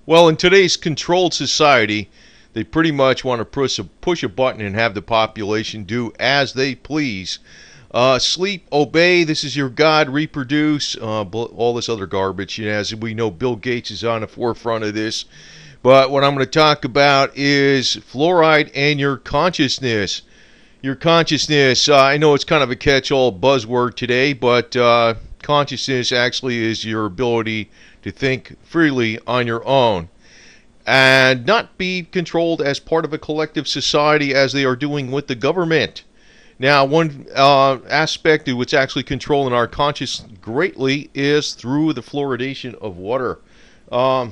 Well, in today's controlled society, they pretty much want to push a button and have the population do as they please. Sleep, obey, this is your God, reproduce, all this other garbage. As we know, Bill Gates is on the forefront of this. But what I'm going to talk about is fluoride and your consciousness. Your consciousness, I know it's kind of a catch-all buzzword today, but consciousness actually is your ability to think freely on your own and not be controlled as part of a collective society as they are doing with the government. Now, one aspect of what's actually controlling our conscious greatly is through the fluoridation of water. A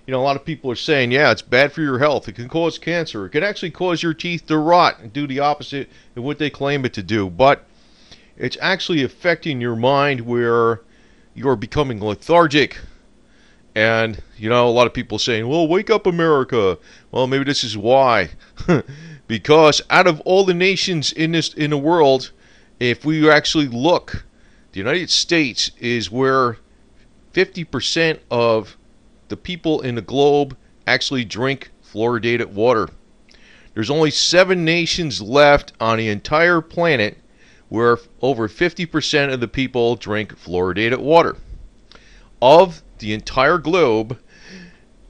lot of people are saying, yeah, it's bad for your health. It can cause cancer. It can actually cause your teeth to rot and do the opposite of what they claim it to do. But it's actually affecting your mind where you're becoming lethargic. And, a lot of people saying, well, wake up, America. Well, maybe this is why. Because out of all the nations in the world, if we actually look, the United States is where 50% of the people in the globe actually drink fluoridated water. There's only 7 nations left on the entire planet where over 50% of the people drink fluoridated water. Of the entire globe,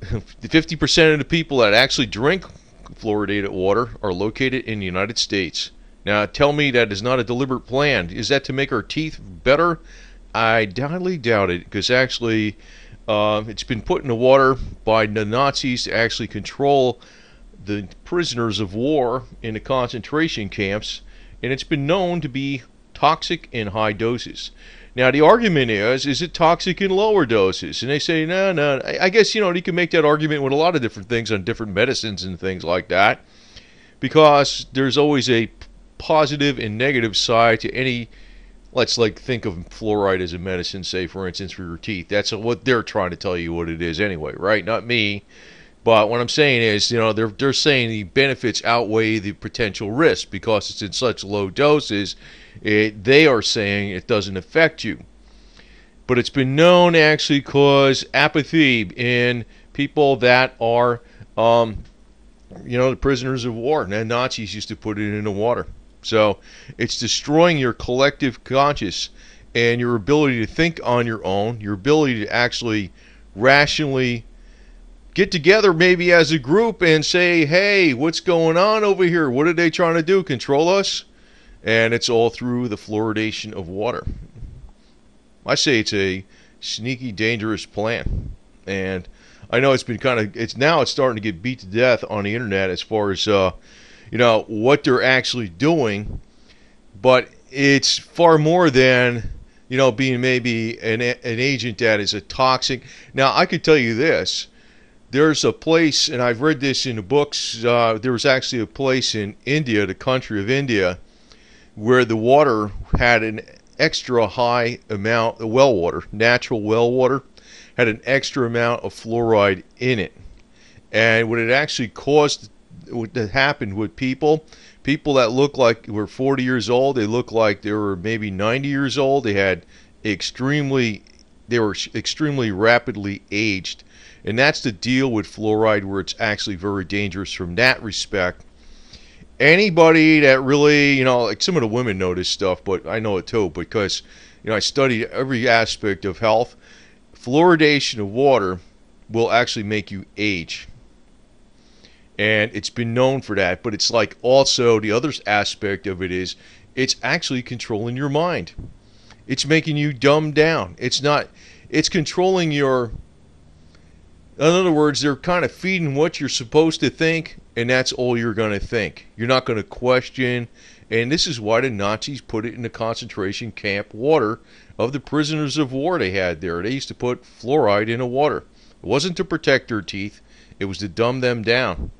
50% of the people that actually drink fluoridated water are located in the United States. Now, tell me that is not a deliberate plan. Is that to make our teeth better? I highly doubt it, because actually it's been put in the water by the Nazis to actually control the prisoners of war in the concentration camps, and it's been known to be toxic in high doses. Now, the argument is it toxic in lower doses? And they say, no. I guess, you can make that argument with a lot of different things on different medicines and things like that, because there's always a positive and negative side to any. Let's think of fluoride as a medicine, say, for instance, for your teeth. That's what they're trying to tell you what it is anyway, right? Not me. But what I'm saying is, they're saying the benefits outweigh the potential risk because it's in such low doses. They are saying it doesn't affect you. But it's been known to actually cause apathy in people that are, the prisoners of war. And the Nazis used to put it in the water. So it's destroying your collective conscious and your ability to think on your own, your ability to actually rationally get together maybe as a group and say, hey, what's going on over here? What are they trying to do? Control us? And it's all through the fluoridation of water. I say it's a sneaky, dangerous plan. And I know it's starting to get beat to death on the internet as far as what they're actually doing, but it's far more than, being maybe an agent that is a toxic. Now, I could tell you this. There's a place, and I've read this in the books, there was actually a place in India, the country of India, where the water had an extra high amount, the well water, natural well water, had an extra amount of fluoride in it. And what it actually caused that happened with people that looked like were 40 years old, they looked like they were maybe 90 years old. They were extremely rapidly aged. And that's the deal with fluoride, where it's actually very dangerous from that respect. Anybody that really, like some of the women know this stuff, but I know it too because, I studied every aspect of health. Fluoridation of water will actually make you age. And it's been known for that, but it's like also the other aspect of it is it's actually controlling your mind. It's making you dumb down. It's controlling your, in other words, they're kind of feeding what you're supposed to think, and that's all you're going to think. You're not going to question, and this is why the Nazis put it in the concentration camp water of the prisoners of war they had there. They used to put fluoride in the water. It wasn't to protect their teeth. It was to dumb them down.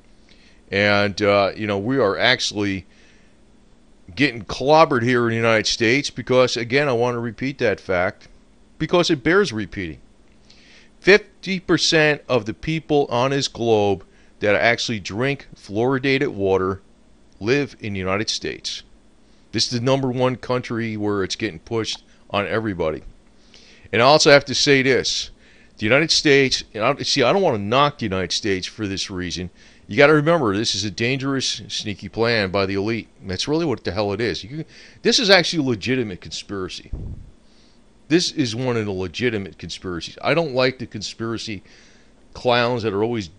And, we are actually getting clobbered here in the United States because, again, I want to repeat that fact because it bears repeating. 50% of the people on this globe that actually drink fluoridated water live in the United States. This is the #1 country where it's getting pushed on everybody. And I also have to say this. The United States, and I don't want to knock the United States for this reason. You got to remember, this is a dangerous, sneaky plan by the elite. That's really what the hell it is. This is actually a legitimate conspiracy. This is one of the legitimate conspiracies. I don't like the conspiracy clowns that are always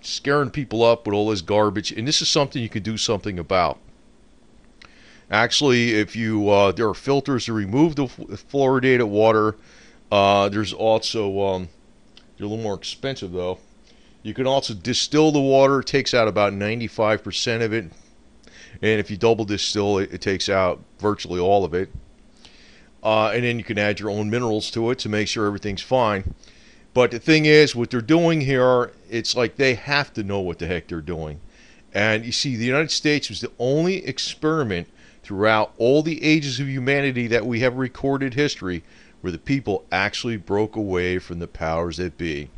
scaring people up with all this garbage, and this is something you can do something about. Actually, if you there are filters to remove the fluoridated water. There's also they're a little more expensive though. You can also distill the water. It takes out about 95% of it, and if you double distill it, it takes out virtually all of it. And then you can add your own minerals to it to make sure everything's fine. But the thing is, what they're doing here, it's like they have to know what the heck they're doing. And you see, the United States was the only experiment throughout all the ages of humanity that we have recorded history where the people actually broke away from the powers that be.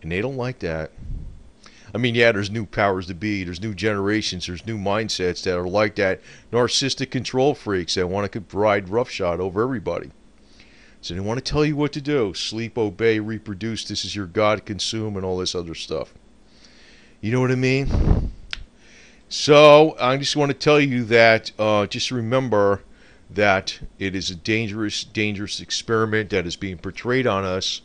And they don't like that. I mean, yeah, there's new powers to be, there's new generations, there's new mindsets that are like that. Narcissistic control freaks that want to ride roughshod over everybody. So they want to tell you what to do. Sleep, obey, reproduce, this is your God, consume, and all this other stuff. You know what I mean? So I just want to tell you that just remember that it is a dangerous, dangerous experiment that is being portrayed on us,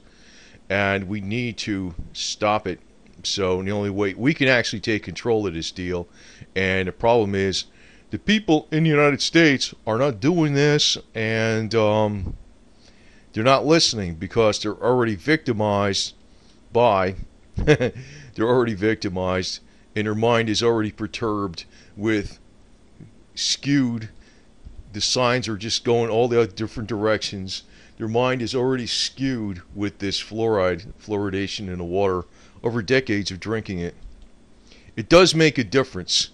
and we need to stop it. So the only way we can actually take control of this deal, and the problem is the people in the United States are not doing this, and they're not listening because they're already victimized by they're already victimized, and their mind is already perturbed with skewed. The signs are just going all the other different directions. Their mind is already skewed with this fluoridation in the water over decades of drinking it. It does make a difference.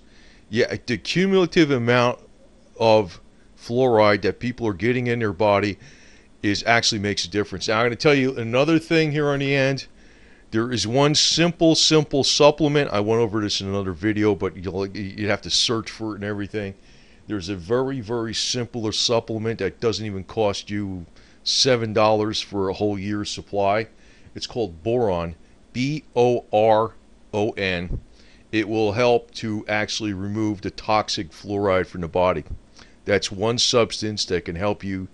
Yeah, the cumulative amount of fluoride that people are getting in their body actually makes a difference. Now I'm going to tell you another thing here on the end. There is one simple supplement. I went over this in another video, but you'd have to search for it and everything. There's a very, very simpler supplement that doesn't even cost you $7 for a whole year's supply. It's called boron, B-O-R-O-N. It will help to actually remove the toxic fluoride from the body. That's one substance that can help you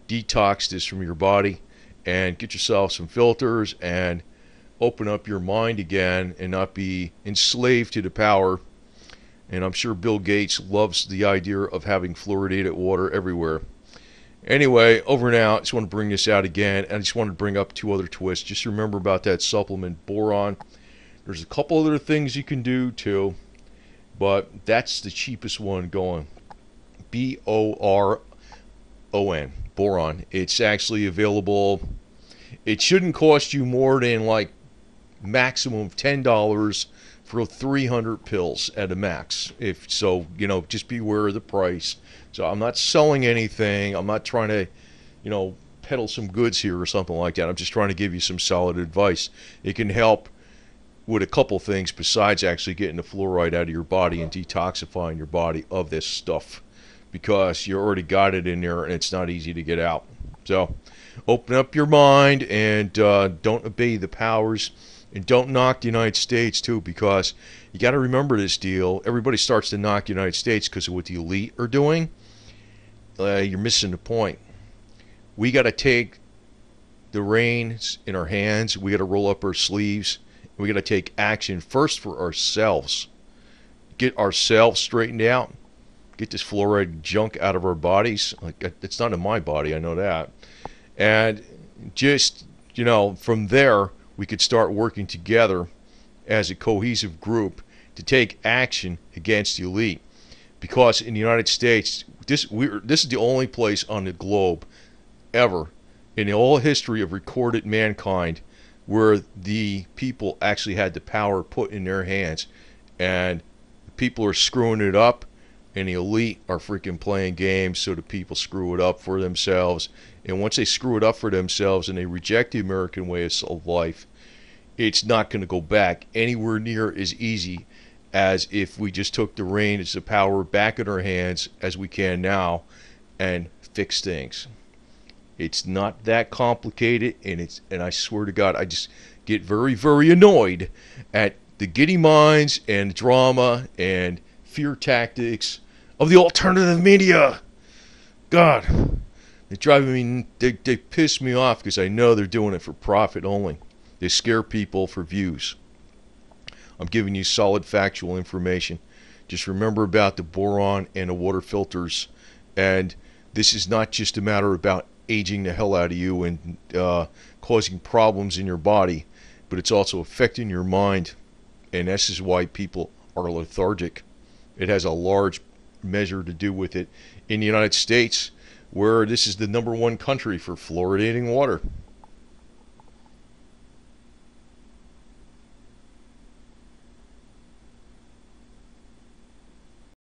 detox this from your body and get yourself some filters and open up your mind again and not be enslaved to the power. And I'm sure Bill Gates loves the idea of having fluoridated water everywhere. Anyway, over now, I just want to bring this out again, and I just want to bring up two other twists. Just remember about that supplement, boron. There's a couple other things you can do too, but that's the cheapest one going. B-O-R-O-N, boron. It's actually available. It shouldn't cost you more than like maximum of $10 for 300 pills at a max. If so, just be aware of the price. So I'm not selling anything. I'm not trying to, peddle some goods here or something like that. I'm just trying to give you some solid advice. It can help with a couple things besides actually getting the fluoride out of your body and detoxifying your body of this stuff, because you already got it in there and it's not easy to get out. So open up your mind and don't obey the powers. And don't knock the United States, too, because you got to remember this deal. Everybody starts to knock the United States because of what the elite are doing. You're missing the point. We got to take the reins in our hands. We got to roll up our sleeves. We got to take action first for ourselves. Get ourselves straightened out. Get this fluoride junk out of our bodies. Like, it's not in my body, I know that. And just, from there, we could start working together as a cohesive group to take action against the elite. Because in the United States, this is the only place on the globe ever in the whole history of recorded mankind where the people actually had the power put in their hands, and people are screwing it up, and the elite are freaking playing games so the people screw it up for themselves. And once they screw it up for themselves and they reject the American way of life, it's not going to go back anywhere near as easy as if we just took the reins of the power back in our hands as we can now and fix things. It's not that complicated, and I swear to God, I just get very, very annoyed at the giddy minds and drama and fear tactics of the alternative media. God, they drive me, they piss me off because I know they're doing it for profit only. They scare people for views. I'm giving you solid factual information. Just remember about the boron and the water filters. And this is not just a matter about aging the hell out of you and causing problems in your body, but it's also affecting your mind. And this is why people are lethargic. It has a large measure to do with it in the United States, where this is the #1 country for fluoridating water.